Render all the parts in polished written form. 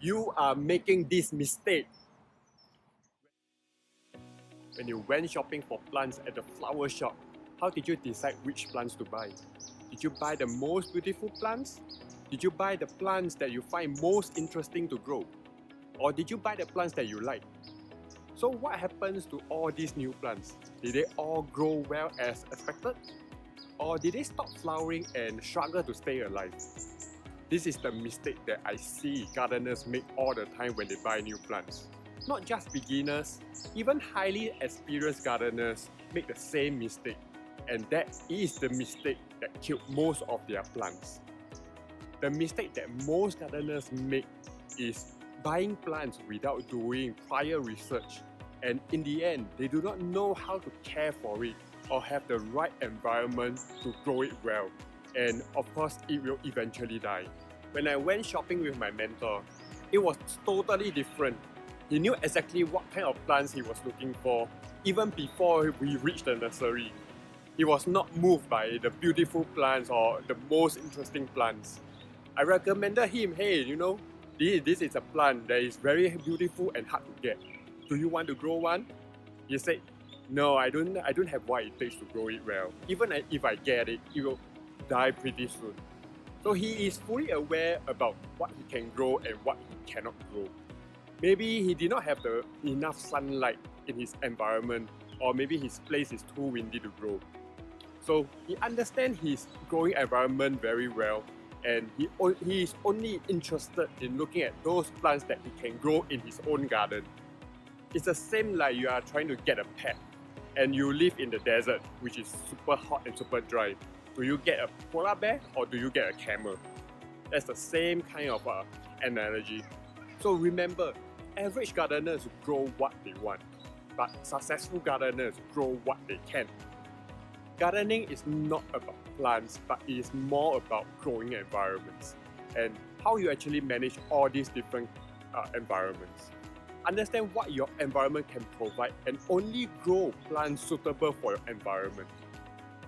you are making this mistake. When you went shopping for plants at the flower shop, how did you decide which plants to buy? Did you buy the most beautiful plants? Did you buy the plants that you find most interesting to grow? Or did you buy the plants that you like? So what happens to all these new plants? Did they all grow well as expected? Or did they stop flowering and struggle to stay alive? This is the mistake that I see gardeners make all the time when they buy new plants. Not just beginners, even highly experienced gardeners make the same mistake. And that is the mistake that killed most of their plants. The mistake that most gardeners make is buying plants without doing prior research, and in the end, they do not know how to care for it or have the right environment to grow it well, and of course, it will eventually die. When I went shopping with my mentor, it was totally different. He knew exactly what kind of plants he was looking for even before we reached the nursery. He was not moved by the beautiful plants or the most interesting plants. I recommended him, hey, this is a plant that is very beautiful and hard to get. Do you want to grow one? He said, no, I don't have what it takes to grow it well. Even if I get it, it will die pretty soon. So he is fully aware about what he can grow and what he cannot grow. Maybe he did not have enough sunlight in his environment, or maybe his place is too windy to grow. So he understands his growing environment very well, and he is only interested in looking at those plants that he can grow in his own garden. It's the same like you are trying to get a pet and you live in the desert, which is super hot and super dry. Do you get a polar bear or do you get a camel? That's the same kind of analogy. So remember, average gardeners grow what they want, but successful gardeners grow what they can. Gardening is not about plants, but it is more about growing environments and how you actually manage all these different environments. Understand what your environment can provide and only grow plants suitable for your environment.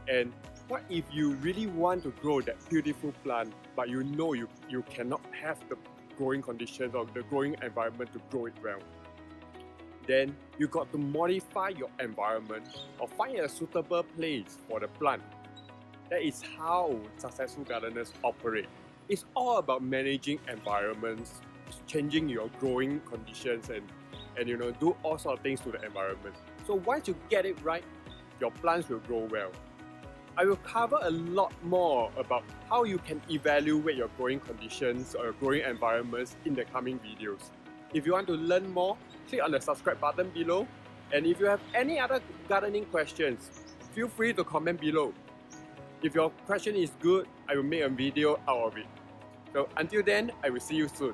And what if you really want to grow that beautiful plant, but you know you cannot have the growing conditions or the growing environment to grow it well? Then you got to modify your environment or find a suitable place for the plant. That is how successful gardeners operate. It's all about managing environments, changing your growing conditions, and do all sorts of things to the environment. So once you get it right, your plants will grow well. I will cover a lot more about how you can evaluate your growing conditions or your growing environments in the coming videos. If you want to learn more, click on the subscribe button below. And if you have any other gardening questions, feel free to comment below. If your question is good, I will make a video out of it. So until then, I will see you soon.